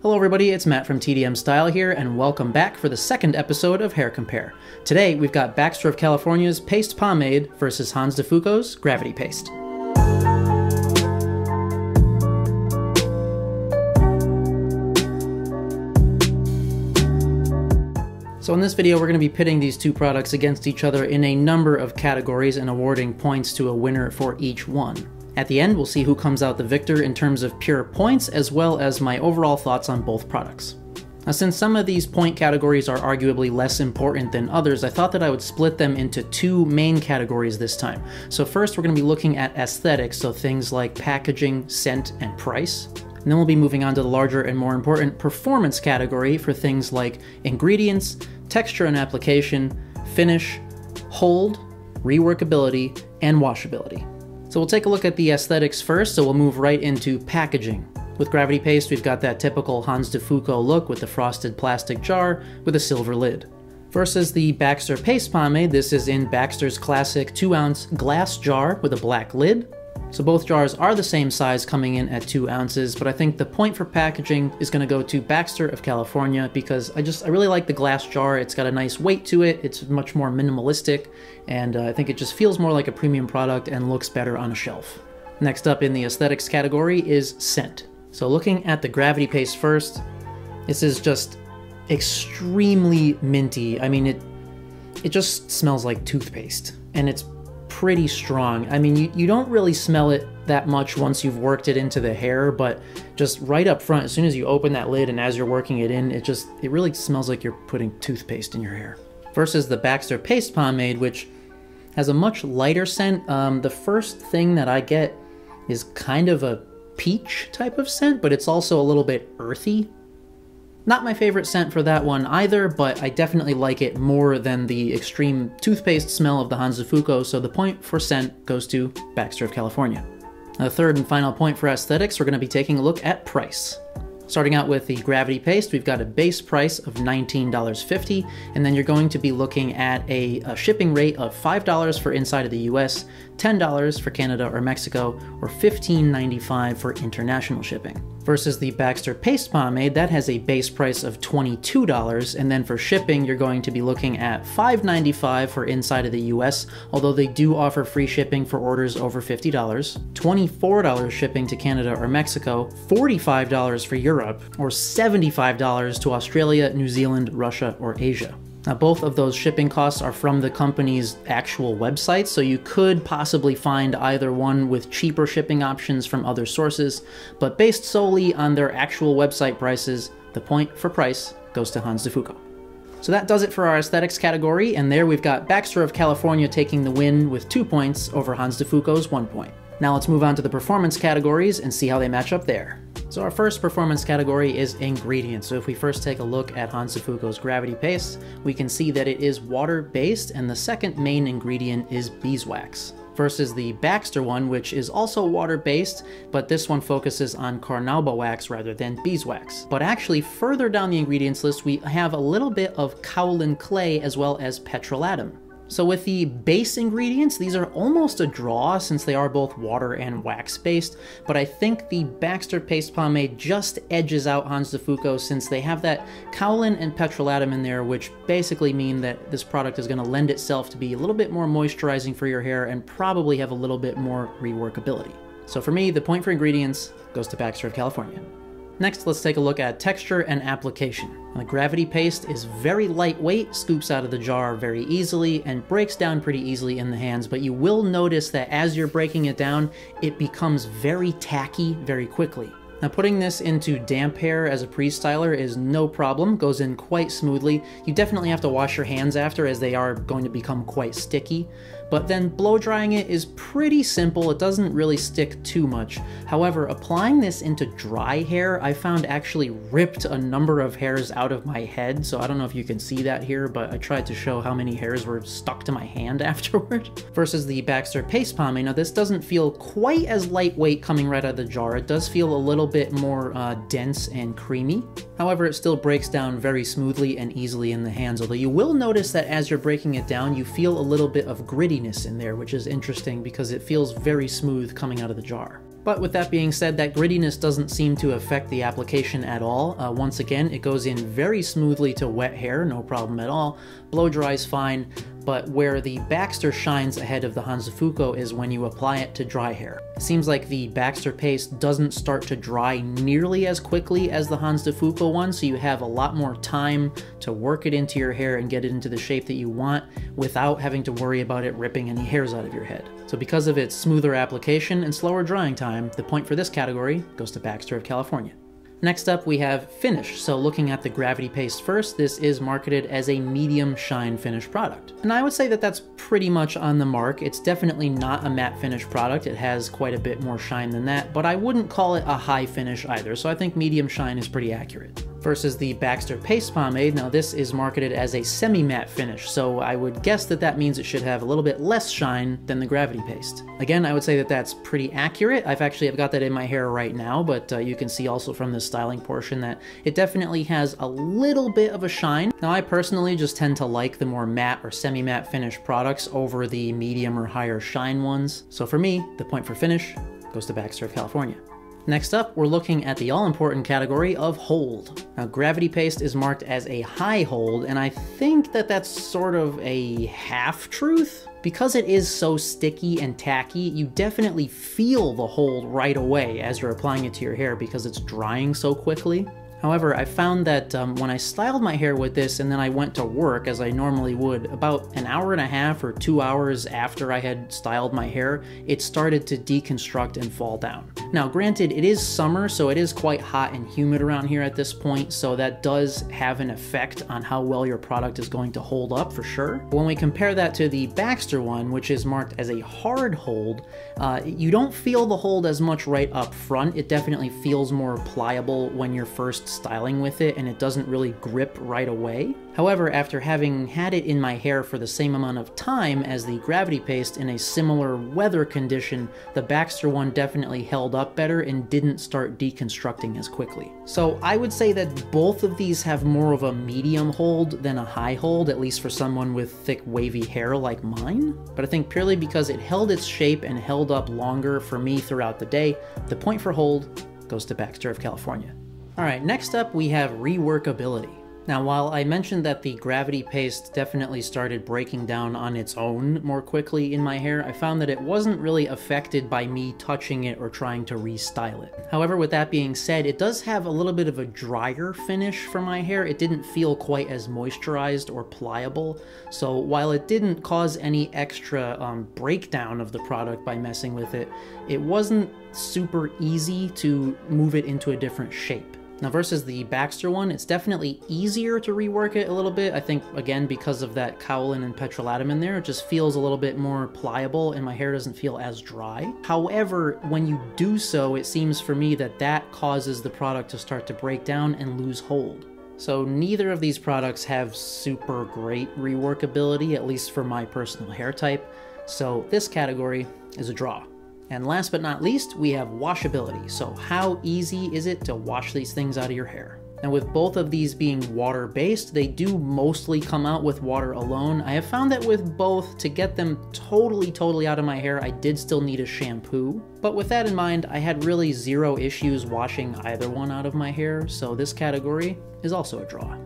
Hello everybody, it's Matt from TDM Style here, and welcome back for the second episode of Hair Compare. Today we've got Baxter of California's Paste Pomade versus Hanz de Fuko's Gravity Paste. So in this video we're going to be pitting these two products against each other in a number of categories and awarding points to a winner for each one. At the end, we'll see who comes out the victor in terms of pure points, as well as my overall thoughts on both products. Now, since some of these point categories are arguably less important than others, I thought that I would split them into two main categories this time. So first, we're going to be looking at aesthetics, so things like packaging, scent, and price. And then we'll be moving on to the larger and more important performance category for things like ingredients, texture and application, finish, hold, reworkability, and washability. So we'll take a look at the aesthetics first, so we'll move right into packaging. With Gravity Paste, we've got that typical Hanz de Fuko look with the frosted plastic jar with a silver lid. Versus the Baxter Paste Pomade, this is in Baxter's classic 2-ounce glass jar with a black lid. So both jars are the same size, coming in at 2 ounces, but I think the point for packaging is going to go to Baxter of California because I really like the glass jar. It's got a nice weight to it, it's much more minimalistic, and I think it just feels more like a premium product and looks better on a shelf. Next up in the aesthetics category is scent. So looking at the Gravity Paste first, this is just extremely minty. I mean, it just smells like toothpaste, and it's pretty strong. I mean, you don't really smell it that much once you've worked it into the hair, but just right up front, as soon as you open that lid and as you're working it in, it really smells like you're putting toothpaste in your hair. Versus the Baxter Paste Pomade, which has a much lighter scent. The first thing that I get is kind of a peach type of scent, but it's also a little bit earthy. Not my favorite scent for that one either, but I definitely like it more than the extreme toothpaste smell of the Hanz de Fuko, so the point for scent goes to Baxter of California. Now, the third and final point for aesthetics, we're going to be taking a look at price. Starting out with the Gravity Paste, we've got a base price of $19.50, and then you're going to be looking at a shipping rate of $5 for inside of the US, $10 for Canada or Mexico, or $15.95 for international shipping. Versus the Baxter Paste Pomade, that has a base price of $22, and then for shipping, you're going to be looking at $5.95 for inside of the US, although they do offer free shipping for orders over $50, $24 shipping to Canada or Mexico, $45 for Europe, or $75 to Australia, New Zealand, Russia, or Asia. Now, both of those shipping costs are from the company's actual website, so you could possibly find either one with cheaper shipping options from other sources, but based solely on their actual website prices, the point for price goes to Hanz de Fuko. So that does it for our aesthetics category, and there we've got Baxter of California taking the win with 2 points over Hanz de Fuko's 1 point. Now let's move on to the performance categories and see how they match up there. So our first performance category is ingredients. So if we first take a look at Hanz de Fuko's Gravity Paste, we can see that it is water-based, and the second main ingredient is beeswax. Versus the Baxter one, which is also water-based, but this one focuses on carnauba wax rather than beeswax. But actually, further down the ingredients list, we have a little bit of kaolin clay as well as petrolatum. So with the base ingredients, these are almost a draw since they are both water and wax based, but I think the Baxter Paste Pomade just edges out Hanz de Fuko since they have that kaolin and petrolatum in there, which basically mean that this product is going to lend itself to be a little bit more moisturizing for your hair and probably have a little bit more reworkability. So for me, the point for ingredients goes to Baxter of California. Next, let's take a look at texture and application. The Gravity Paste is very lightweight, scoops out of the jar very easily, and breaks down pretty easily in the hands, but you will notice that as you're breaking it down, it becomes very tacky very quickly. Now, putting this into damp hair as a pre-styler is no problem, goes in quite smoothly. You definitely have to wash your hands after, as they are going to become quite sticky, but then blow drying it is pretty simple. It doesn't really stick too much. However, applying this into dry hair, I found actually ripped a number of hairs out of my head, so I don't know if you can see that here, but I tried to show how many hairs were stuck to my hand afterward. Versus the Baxter Paste Pomade, now this doesn't feel quite as lightweight coming right out of the jar. It does feel a little bit more dense and creamy. However, it still breaks down very smoothly and easily in the hands, although you will notice that as you're breaking it down, you feel a little bit of grittiness in there, which is interesting because it feels very smooth coming out of the jar. But with that being said, that grittiness doesn't seem to affect the application at all. Once again, it goes in very smoothly to wet hair, no problem at all. Blow dries fine, but where the Baxter shines ahead of the Hanz Fuko is when you apply it to dry hair. It seems like the Baxter paste doesn't start to dry nearly as quickly as the Hanz Fuko one, so you have a lot more time to work it into your hair and get it into the shape that you want without having to worry about it ripping any hairs out of your head. So because of its smoother application and slower drying time, the point for this category goes to Baxter of California. Next up, we have finish. So looking at the Gravity Paste first, this is marketed as a medium shine finish product. And I would say that that's pretty much on the mark. It's definitely not a matte finish product. It has quite a bit more shine than that, but I wouldn't call it a high finish either. So I think medium shine is pretty accurate. Versus the Baxter Paste Pomade, now this is marketed as a semi-matte finish, so I would guess that that means it should have a little bit less shine than the Gravity Paste. Again, I would say that that's pretty accurate. I've got that in my hair right now, but you can see also from the styling portion that it definitely has a little bit of a shine. Now I personally just tend to like the more matte or semi-matte finish products over the medium or higher shine ones. So for me, the point for finish goes to Baxter of California. Next up, we're looking at the all-important category of hold. Now, Gravity Paste is marked as a high hold, and I think that that's sort of a half-truth. Because it is so sticky and tacky, you definitely feel the hold right away as you're applying it to your hair because it's drying so quickly. However, I found that when I styled my hair with this and then I went to work as I normally would, about an hour and a half or 2 hours after I had styled my hair, it started to deconstruct and fall down. Now granted, it is summer, so it is quite hot and humid around here at this point, so that does have an effect on how well your product is going to hold up for sure. When we compare that to the Baxter one, which is marked as a hard hold, you don't feel the hold as much right up front. It definitely feels more pliable when you're first styling with it, and it doesn't really grip right away. However, after having had it in my hair for the same amount of time as the Gravity Paste in a similar weather condition, the Baxter one definitely held up better and didn't start deconstructing as quickly. So I would say that both of these have more of a medium hold than a high hold, at least for someone with thick wavy hair like mine. But I think purely because it held its shape and held up longer for me throughout the day, the point for hold goes to Baxter of California. Alright, next up we have reworkability. Now, while I mentioned that the Gravity Paste definitely started breaking down on its own more quickly in my hair, I found that it wasn't really affected by me touching it or trying to restyle it. However, with that being said, it does have a little bit of a drier finish for my hair. It didn't feel quite as moisturized or pliable, so while it didn't cause any extra breakdown of the product by messing with it, it wasn't super easy to move it into a different shape. Now versus the Baxter one, it's definitely easier to rework it a little bit. I think, again, because of that kaolin and petrolatum in there, it just feels a little bit more pliable and my hair doesn't feel as dry. However, when you do so, it seems for me that that causes the product to start to break down and lose hold. So neither of these products have super great reworkability, at least for my personal hair type. So this category is a draw. And last but not least, we have washability. So how easy is it to wash these things out of your hair? Now with both of these being water-based, they do mostly come out with water alone. I have found that with both, to get them totally out of my hair, I did still need a shampoo. But with that in mind, I had really zero issues washing either one out of my hair, so this category is also a draw.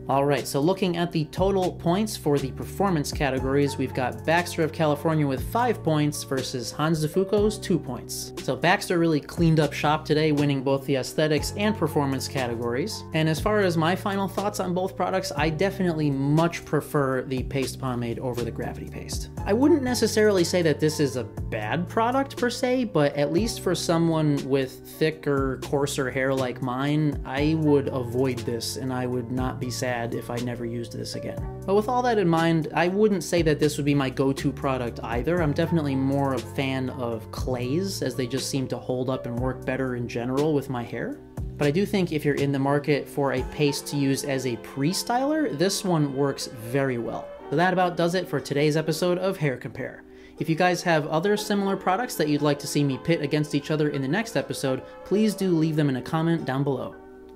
Alright, so looking at the total points for the performance categories, we've got Baxter of California with 5 points versus Hanz Fuko's 2 points. So Baxter really cleaned up shop today, winning both the aesthetics and performance categories. And as far as my final thoughts on both products, I definitely much prefer the Paste Pomade over the Gravity Paste. I wouldn't necessarily say that this is a bad product per se, but at least for someone with thicker, coarser hair like mine, I would avoid this and I would not be sad if I never used this again. But with all that in mind, I wouldn't say that this would be my go-to product either. I'm definitely more a fan of clays, as they just seem to hold up and work better in general with my hair. But I do think if you're in the market for a paste to use as a pre-styler, this one works very well. So that about does it for today's episode of Hair Compare. If you guys have other similar products that you'd like to see me pit against each other in the next episode, please do leave them in a comment down below.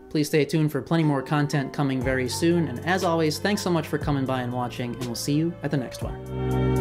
Please stay tuned for plenty more content coming very soon, and as always, thanks so much for coming by and watching, and we'll see you at the next one.